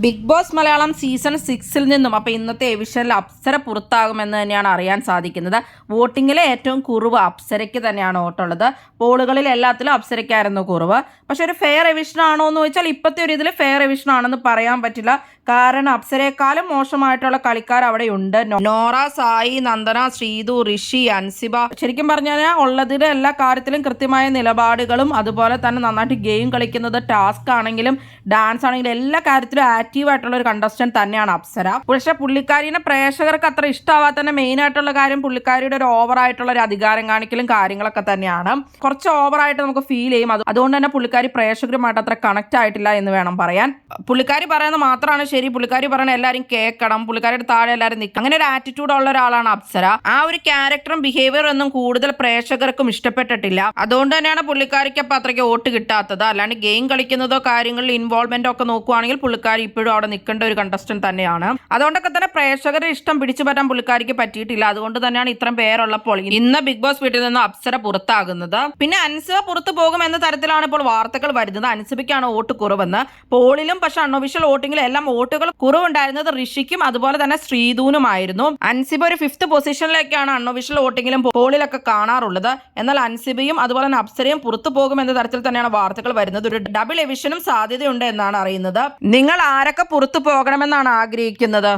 Big boss Malayalam season 6 നിന്നും അപ്പോൾ ഇന്നത്തെ എവിഷനിൽ അപ്സര പുറത്താകുമെന്ന് തന്നെയാണ് അറിയാൻ സാധിക്കുന്നത്. വോട്ടിങ്ങിലെ ഏറ്റവും കുറവ് അപ്സരയ്ക്ക് തന്നെയാണ് വോട്ടുള്ളത്. പോളുകളിൽ എല്ലാത്തിലും അപ്സരയ്ക്കായിരുന്നു കുറവ്. പക്ഷെ ഒരു ഫെയർ എവിഷൻ ആണോ എന്ന് ചോദിച്ചാൽ ഇപ്പോഴത്തെ ഒരു ഇതിൽ ഫെയർ എവിഷൻ ആണെന്ന് പറയാൻ പറ്റില്ല. കാരണം അപ്സരയെക്കാളും മോശമായിട്ടുള്ള കളിക്കാർ അവിടെ ഉണ്ട്. നോറ, സായി, നന്ദന, ശ്രീതു, ഋഷി, അൻസിബ ശരിക്കും പറഞ്ഞാൽ ഉള്ളതിൽ എല്ലാ കാര്യത്തിലും കൃത്യമായ നിലപാടുകളും അതുപോലെ തന്നെ നന്നായിട്ട് ഗെയിം കളിക്കുന്നത്, ടാസ്ക് ആണെങ്കിലും ഡാൻസ് ആണെങ്കിലും എല്ലാ കാര്യത്തിലും ആക്റ്റീവ് ആയിട്ടുള്ള ഒരു കണ്ടസ്റ്റന്റ് തന്നെയാണ് അപ്സര. പക്ഷെ പുള്ളിക്കാരിനെ പ്രേക്ഷകർക്ക് അത്ര ഇഷ്ടമാവാത്തന്നെ മെയിൻ ആയിട്ടുള്ള കാര്യം പുള്ളിക്കാരിയുടെ ഒരു ഓവർ ആയിട്ടുള്ള ഒരു അധികാരം കാണിക്കലും കാര്യങ്ങളൊക്കെ തന്നെയാണ്. കുറച്ച് ഓവറായിട്ട് നമുക്ക് ഫീൽ ചെയ്യും. അതുകൊണ്ട് തന്നെ പുള്ളിക്കാരി പ്രേക്ഷകരുമായിട്ട് അത്ര കണക്ട് ആയിട്ടില്ല എന്ന് വേണം പറയാൻ. പുള്ളിക്കാരി പറയുന്നത് മാത്രമാണ് ശരി, പുള്ളിക്കാരി പറയണ എല്ലാവരും കേൾക്കണം, പുള്ളിക്കാരുടെ താഴെ എല്ലാവരും നിൽക്കണം, അങ്ങനെ ഒരു ആറ്റിറ്റ്യൂഡ് ഉള്ള ഒരാളാണ് അപ്സര. ആ ഒരു ക്യാരക്ടറും ബിഹേവിയറും ഒന്നും കൂടുതൽ പ്രേക്ഷകർക്കും ഇഷ്ടപ്പെട്ടിട്ടില്ല. അതുകൊണ്ട് തന്നെയാണ് പുള്ളിക്കാരിക്ക് അപ്പം അത്രയ്ക്ക് വോട്ട് കിട്ടാത്തത്. അല്ലാണ്ട് ഗെയിം കളിക്കുന്നതോ കാര്യങ്ങളിൽ ഇൻവോൾവ്മെന്റോ ഒക്കെ നോക്കുവാണെങ്കിൽ പുള്ളിക്കാരി ഇപ്പോഴും അവിടെ നിൽക്കേണ്ട ഒരു കണ്ടസ്റ്റന്റ് തന്നെയാണ്. അതുകൊണ്ടൊക്കെ തന്നെ പ്രേക്ഷകരുടെ ഇഷ്ടം പിടിച്ചു പറ്റാൻ പുള്ളിക്കാരിക്ക് പറ്റിയിട്ടില്ല. അതുകൊണ്ട് തന്നെയാണ് ഇത്രയും പേരുള്ളപ്പോൾ ഇന്ന് ബിഗ് ബോസ് വീട്ടിൽ നിന്ന് അപ്സര പുറത്താകുന്നത്. പിന്നെ അൻസിബ പുറത്തു പോകും എന്ന തരത്തിലാണ് ഇപ്പോൾ വാർത്തകൾ വരുന്നത്. അൻസിബയ്ക്കാണ് വോട്ട് കുറവെന്ന്. പോളിലും പക്ഷെ അൺഒഫീഷ്യൽ വോട്ടിങ്ങിലും എല്ലാം വോട്ടുകൾ കുറവുണ്ടായിരുന്നത് ഋഷിക്കും അതുപോലെ തന്നെ ശ്രീധുനുമായിരുന്നു. അൻസിബ ഒരു 5th പൊസിഷനിലേക്കാണ് അൺഒഫീഷ്യൽ വോട്ടിങ്ങിലും പോളിലൊക്കെ കാണാറുള്ളത്. എന്നാൽ അൻസിബയും അതുപോലെ തന്നെ അപ്സരയും പുറത്തു പോകും എന്ന തരത്തിൽ തന്നെയാണ് വാർത്തകൾ വരുന്നത്. ഒരു ഡബിൾ എവിഷനും സാധ്യതയുണ്ട് എന്നാണ് അറിയുന്നത്. നിങ്ങൾ ആരൊക്കെ പുറത്തു പോകണമെന്നാണ് ആഗ്രഹിക്കുന്നത്?